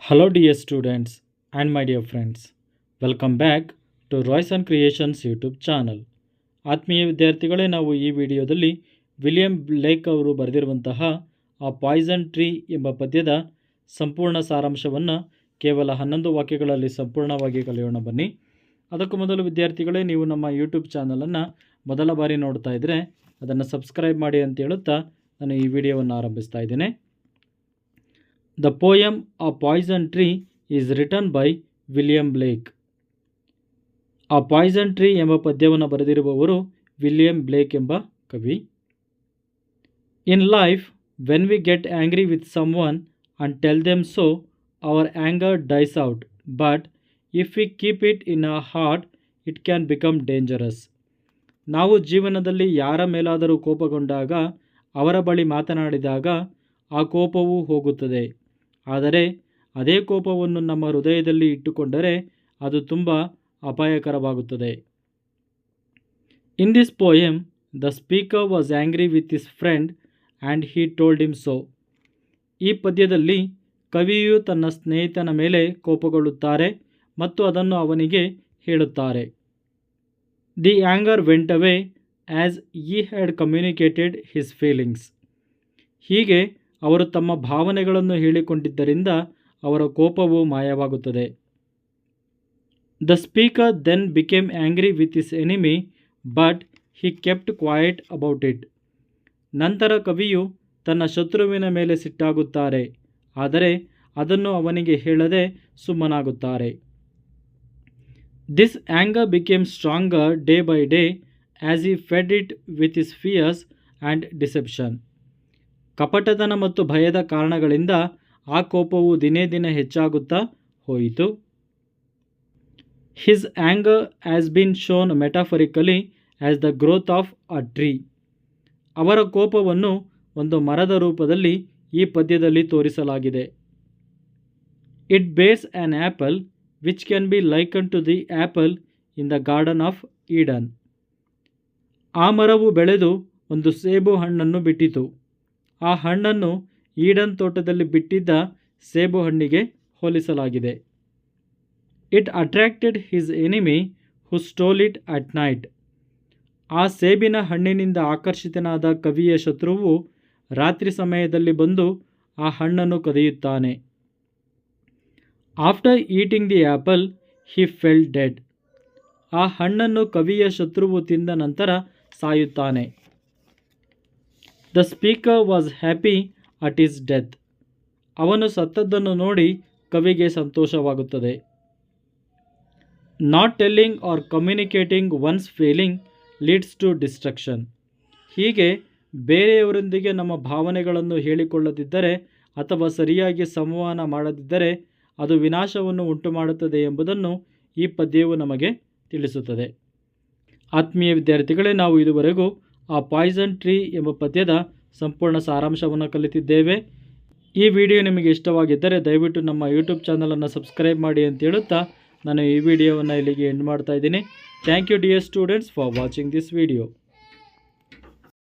Hello, dear students and my dear friends. Welcome back to Royson Creations YouTube channel. ಆತ್ಮೀಯ ವಿದ್ಯಾರ್ಥಿಗಳೇ, ನಾವು ಈ ವಿಡಿಯೋದಲ್ಲಿ ವಿಲಿಯಂ ಬ್ಲೇಕ್ ಅವರು ಬರೆದಿರುವಂತಹ ಆ ಪಾಯ್ಸನ್ ಟ್ರೀ ಎಂಬ ಪದ್ಯದ ಸಂಪೂರ್ಣ ಸಾರಾಂಶವನ್ನು ಕೇವಲ 11 ವಾಕ್ಯಗಳಲ್ಲಿ ಸಂಪೂರ್ಣವಾಗಿ ಕಲಿಯೋಣ ಬನ್ನಿ. ಅದಕ್ಕೂ ಮೊದಲು ವಿದ್ಯಾರ್ಥಿಗಳೇ, ನೀವು ನಮ್ಮ ಯೂಟ್ಯೂಬ್ ಚಾನಲನ್ನು ಮೊದಲ ಬಾರಿ ನೋಡ್ತಾ ಇದ್ದರೆ ಅದನ್ನು ಸಬ್ಸ್ಕ್ರೈಬ್ ಮಾಡಿ ಅಂತ ಹೇಳುತ್ತಾ ನಾನು ಈ ವಿಡಿಯೋವನ್ನು ಆರಂಭಿಸ್ತಾ ಇದ್ದೇನೆ. The poem A Poison Tree is written by William ಬ್ಲೇಕ್. ಆ ಪಾಯ್ಸನ್ ಟ್ರೀ ಎಂಬ ಪದ್ಯವನ್ನು ಬರೆದಿರುವವರು ವಿಲಿಯಂ ಬ್ಲೇಕ್ ಎಂಬ ಕವಿ. In life, when we get angry with someone and tell them so, our anger dies out, but if we keep it in a heart it can become dangerous. ನಾವು ಜೀವನದಲ್ಲಿ ಯಾರ ಮೇಲಾದರೂ ಕೋಪಗೊಂಡಾಗ, ಅವರ ಬಳಿ ಮಾತನಾಡಿದಾಗ ಆ ಕೋಪವು ಹೋಗುತ್ತದೆ. ಆದರೆ ಅದೇ ಕೋಪವನ್ನು ನಮ್ಮ ಹೃದಯದಲ್ಲಿ ಇಟ್ಟುಕೊಂಡರೆ ಅದು ತುಂಬ ಅಪಾಯಕರವಾಗುತ್ತದೆ. In this poem, the speaker was angry with his friend and he told him so. ಈ ಪದ್ಯದಲ್ಲಿ ಕವಿಯು ತನ್ನ ಸ್ನೇಹಿತನ ಮೇಲೆ ಕೋಪಗೊಳ್ಳುತ್ತಾರೆ ಮತ್ತು ಅದನ್ನು ಅವನಿಗೆ ಹೇಳುತ್ತಾರೆ. The anger went away as he had communicated his feelings. ಹೀಗೆ ಅವರು ತಮ್ಮ ಭಾವನೆಗಳನ್ನು ಹೇಳಿಕೊಂಡಿದ್ದರಿಂದ ಅವರ ಕೋಪವು ಮಾಯವಾಗುತ್ತದೆ. The speaker then became angry with his enemy, but he kept quiet about it. ನಂತರ ಕವಿಯು ತನ್ನ ಶತ್ರುವಿನ ಮೇಲೆ ಸಿಟ್ಟಾಗುತ್ತಾರೆ, ಆದರೆ ಅದನ್ನು ಅವನಿಗೆ ಹೇಳದೆ ಸುಮ್ಮನಾಗುತ್ತಾರೆ. This anger became stronger day by day as he fed it with his fears and deception. ಕಪಟತನ ಮತ್ತು ಭಯದ ಕಾರಣಗಳಿಂದ ಆ ಕೋಪವು ದಿನೇ ದಿನ ಹೆಚ್ಚಾಗುತ್ತಾ ಹೋಯಿತು. His anger has been shown metaphorically as the growth of a tree. ಅವರ ಕೋಪವನ್ನು ಒಂದು ಮರದ ರೂಪದಲ್ಲಿ ಈ ಪದ್ಯದಲ್ಲಿ ತೋರಿಸಲಾಗಿದೆ. It bears an apple which can be likened to the apple in the garden of Eden. ಆ ಮರವು ಬೆಳೆದು ಒಂದು ಸೇಬು ಹಣ್ಣನ್ನು ಬಿಟ್ಟಿತು. ಆ ಹಣ್ಣನ್ನು ಈಡನ್ ತೋಟದಲ್ಲಿ ಬಿಟ್ಟಿದ್ದ ಸೇಬು ಹಣ್ಣಿಗೆ ಹೋಲಿಸಲಾಗಿದೆ. ಇಟ್ ಅಟ್ರಾಕ್ಟೆಡ್ ಹಿಸ್ ಎನಿಮಿ ಹು ಸ್ಟೋಲ್ ಇಟ್ ಅಟ್ ನೈಟ್. ಆ ಸೇಬಿನ ಹಣ್ಣಿನಿಂದ ಆಕರ್ಷಿತನಾದ ಕವಿಯ ಶತ್ರುವು ರಾತ್ರಿ ಸಮಯದಲ್ಲಿ ಬಂದು ಆ ಹಣ್ಣನ್ನು ಕದಿಯುತ್ತಾನೆ. After eating the apple he felt dead. ಆ ಹಣ್ಣನ್ನು ಕವಿಯ ಶತ್ರುವು ತಿಂದ ನಂತರ ಸಾಯುತ್ತಾನೆ. The speaker was happy at his death. ಅವನು ಸತ್ತದ್ದನ್ನು ನೋಡಿ ಕವಿಗೆ ಸಂತೋಷವಾಗುತ್ತದೆ. Not telling or communicating one's feeling leads to destruction. ಹೀಗೆ ಬೇರೆಯವರೊಂದಿಗೆ ನಮ್ಮ ಭಾವನೆಗಳನ್ನು ಹೇಳಿಕೊಳ್ಳದಿದ್ದರೆ ಅಥವಾ ಸರಿಯಾಗಿ ಸಂವಹನ ಮಾಡದಿದ್ದರೆ ಅದು ವಿನಾಶವನ್ನು ಉಂಟುಮಾಡುತ್ತದೆ ಎಂಬುದನ್ನು ಈ ಪದ್ಯವು ನಮಗೆ ತಿಳಿಸುತ್ತದೆ. ಆತ್ಮೀಯ ವಿದ್ಯಾರ್ಥಿಗಳೇ, ನಾವು ಇದುವರೆಗೂ ಆ ಪಾಯ್ಸನ್ ಟ್ರೀ ಎಂಬ ಪದ್ಯದ ಸಂಪೂರ್ಣ ಸಾರಾಂಶವನ್ನು ಕಲಿತಿದ್ದೇವೆ. ಈ ವಿಡಿಯೋ ನಿಮಗೆ ಇಷ್ಟವಾಗಿದ್ದರೆ ದಯವಿಟ್ಟು ನಮ್ಮ ಯೂಟ್ಯೂಬ್ ಚಾನಲನ್ನು ಸಬ್ಸ್ಕ್ರೈಬ್ ಮಾಡಿ ಅಂತ ಹೇಳುತ್ತಾ ನಾನು ಈ ವಿಡಿಯೋವನ್ನು ಇಲ್ಲಿಗೆ ಎಂಡ್ ಮಾಡ್ತಾ ಇದ್ದೀನಿ. Thank you dear students for watching this video.